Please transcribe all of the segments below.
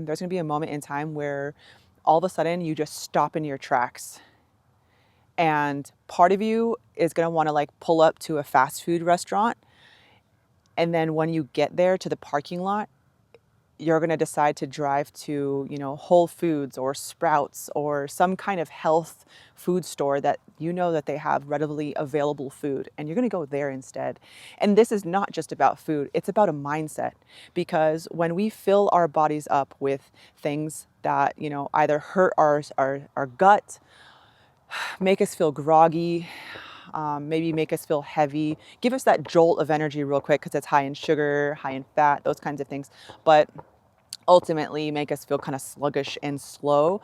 There's gonna be a moment in time where all of a sudden you just stop in your tracks. And part of you is gonna wanna like pull up to a fast food restaurant. And then when you get there to the parking lot, you're going to decide to drive to, Whole Foods or Sprouts or some kind of health food store that you know that they have readily available food, and you're going to go there instead. And this is not just about food, it's about a mindset, because when we fill our bodies up with things that, either hurt our gut, make us feel groggy, maybe make us feel heavy, give us that jolt of energy real quick because it's high in sugar, high in fat, those kinds of things. But ultimately make us feel kind of sluggish and slow,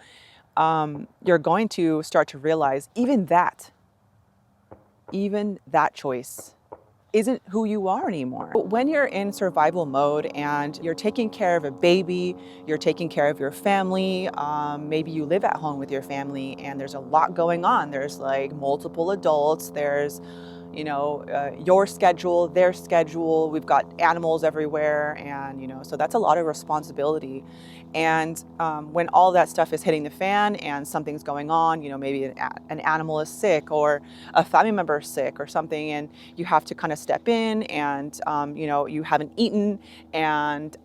you're going to start to realize even that choice isn't who you are anymore. When you're in survival mode and you're taking care of a baby, you're taking care of your family, maybe you live at home with your family and there's a lot going on. There's like multiple adults, there's your schedule, their schedule. We've got animals everywhere, and so that's a lot of responsibility. And when all that stuff is hitting the fan, and something's going on, maybe an animal is sick, or a family member is sick, or something, and you have to kind of step in, and you haven't eaten, and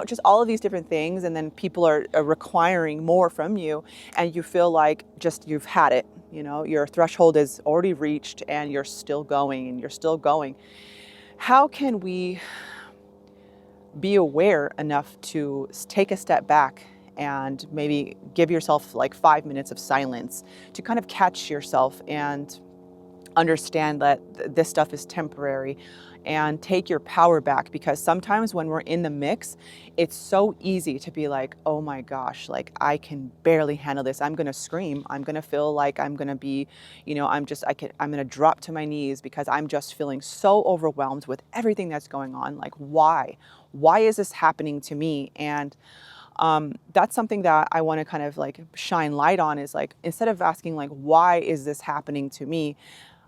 just all of these different things, and then people are requiring more from you, and you feel like just you've had it. Your threshold is already reached and you're still going and you're still going. How can we be aware enough to take a step back and maybe give yourself like 5 minutes of silence to kind of catch yourself and understand that this stuff is temporary and take your power back? Because sometimes when we're in the mix, it's so easy to be like, oh my gosh, like I can barely handle this. I'm going to scream. I'm going to feel like I'm going to be, I'm going to drop to my knees because I'm just feeling so overwhelmed with everything that's going on. Like, why is this happening to me? And that's something that I want to kind of like shine light on, is like, instead of asking like, why is this happening to me?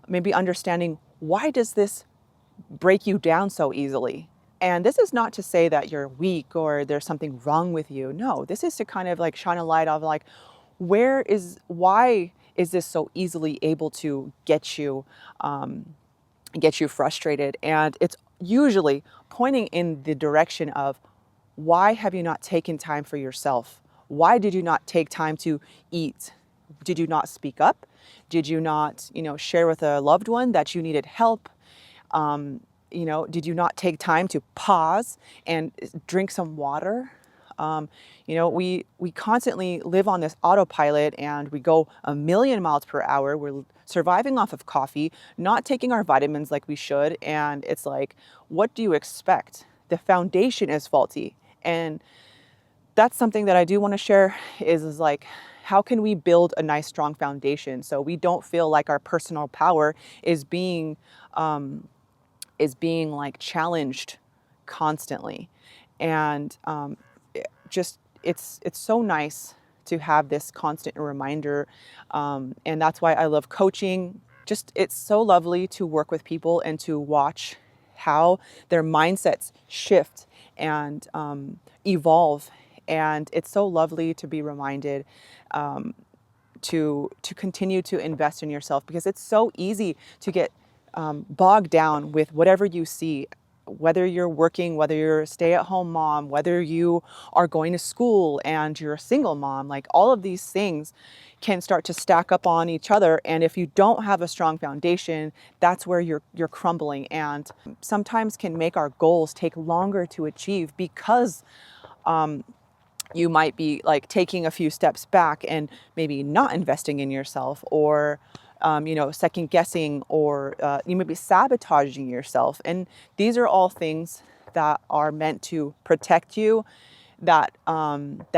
Maybe understanding, why does this break you down so easily? And this is not to say that you're weak or there's something wrong with you. No, this is to kind of like shine a light of like, why is this so easily able to get you frustrated? And it's usually pointing in the direction of, why have you not taken time for yourself? Why did you not take time to eat? Did you not speak up? Did you not, share with a loved one that you needed help? Did you not take time to pause and drink some water? We constantly live on this autopilot and we go a million miles per hour. We're surviving off of coffee, not taking our vitamins like we should. And it's like, what do you expect? The foundation is faulty. And that's something that I do want to share is like, how can we build a nice, strong foundation so we don't feel like our personal power is being like challenged constantly? And it's so nice to have this constant reminder, and that's why I love coaching. Just, it's so lovely to work with people and to watch how their mindsets shift and evolve. And it's so lovely to be reminded to continue to invest in yourself, because it's so easy to get bogged down with whatever you see, whether you're working, whether you're a stay-at-home mom, whether you are going to school and you're a single mom. Like, all of these things can start to stack up on each other, and if you don't have a strong foundation, that's where you're crumbling, and sometimes can make our goals take longer to achieve, because you might be like taking a few steps back and maybe not investing in yourself, or second guessing, or you may be sabotaging yourself. And these are all things that are meant to protect you, that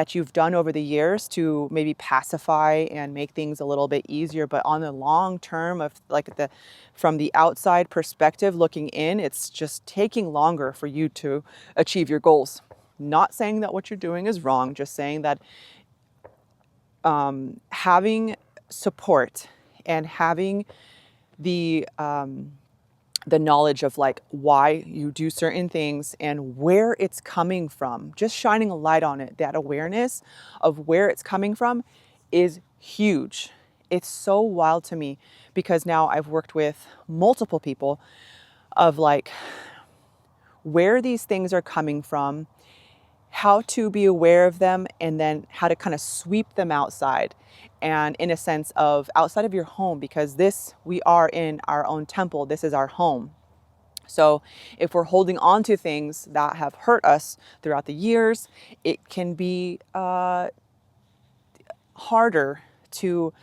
you've done over the years to maybe pacify and make things a little bit easier. But on the long term, of like from the outside perspective looking in, it's just taking longer for you to achieve your goals. Not saying that what you're doing is wrong, just saying that having support and having the the knowledge of like why you do certain things and where it's coming from, just shining a light on it, that awareness of where it's coming from is huge. It's so wild to me because now I've worked with multiple people of like where these things are coming from, how to be aware of them, and then how to kind of sweep them outside. And in a sense of outside of your home, because we are in our own temple, this is our home. So if we're holding on to things that have hurt us throughout the years, it can be harder to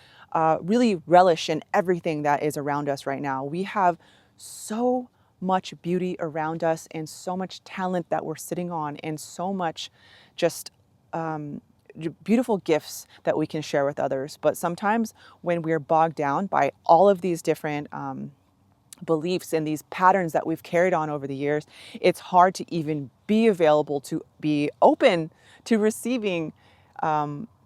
really relish in everything that is around us right now. We have so much beauty around us and so much talent that we're sitting on and so much just beautiful gifts that we can share with others. But sometimes when we're bogged down by all of these different beliefs and these patterns that we've carried on over the years, it's hard to even be available to be open to receiving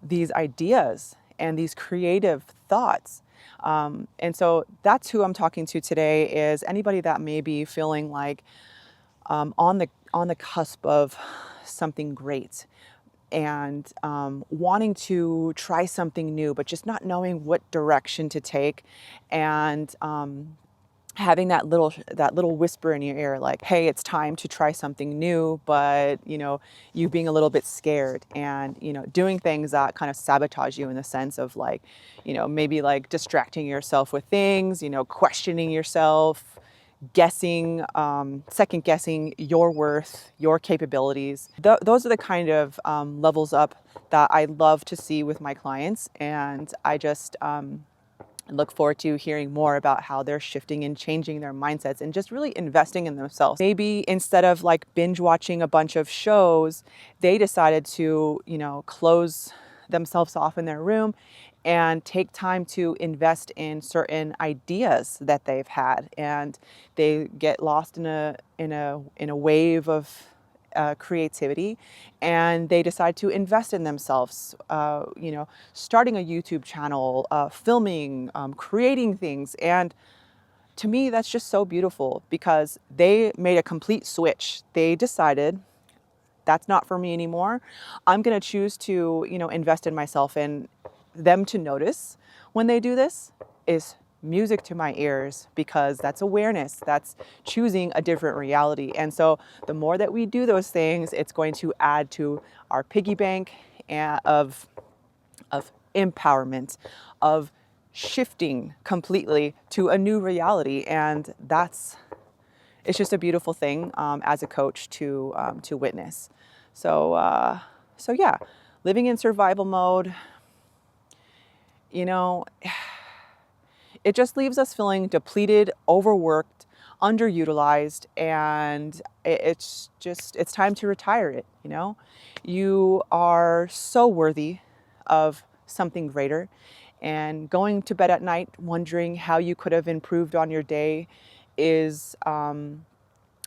these ideas and these creative thoughts. And so that's who I'm talking to today, is anybody that may be feeling like on the cusp of something great and wanting to try something new, but just not knowing what direction to take, and having that little whisper in your ear like, hey, it's time to try something new, but you being a little bit scared and doing things that kind of sabotage you in the sense of like, maybe like distracting yourself with things, questioning yourself, guessing, second guessing your worth, your capabilities. Those are the kind of levels up that I love to see with my clients, and I just look forward to hearing more about how they're shifting and changing their mindsets and just really investing in themselves. Maybe instead of like binge watching a bunch of shows, they decided to, close themselves off in their room and take time to invest in certain ideas that they've had, and they get lost in a wave of creativity, and they decide to invest in themselves, starting a YouTube channel, filming, creating things. And to me, that's just so beautiful because they made a complete switch. They decided that's not for me anymore. I'm going to choose to, invest in myself, and them to notice when they do this is music to my ears, because that's awareness, that's choosing a different reality. And so the more that we do those things, it's going to add to our piggy bank of empowerment, of shifting completely to a new reality. And it's just a beautiful thing as a coach to witness. So yeah, living in survival mode, it just leaves us feeling depleted, overworked, underutilized, and it's time to retire it. You are so worthy of something greater, and going to bed at night wondering how you could have improved on your day is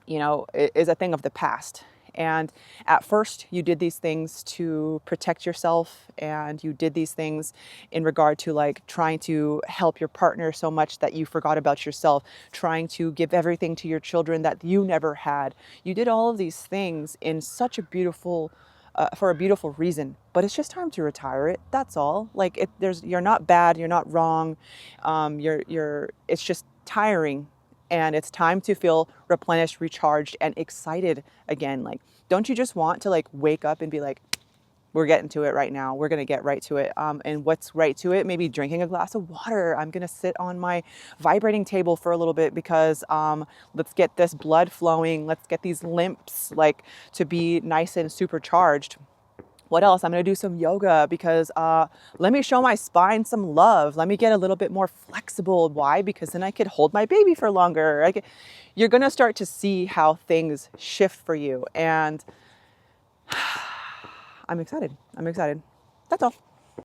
is a thing of the past. And at first you did these things to protect yourself, and you did these things in regard to like trying to help your partner so much that you forgot about yourself, trying to give everything to your children that you never had. You did all of these things in such a beautiful for a beautiful reason, but it's just time to retire it. That's all. Like you're not bad, you're not wrong. It's just tiring, and it's time to feel replenished, recharged, and excited again. Like, don't you just want to like wake up and be like, we're getting to it right now. We're going to get right to it. And what's right to it? Maybe drinking a glass of water. I'm going to sit on my vibrating table for a little bit because let's get this blood flowing. Let's get these lymphs like to be nice and supercharged. What else? I'm going to do some yoga because let me show my spine some love. Let me get a little bit more flexible. Why? Because then I could hold my baby for longer. You're going to start to see how things shift for you. And I'm excited. That's all.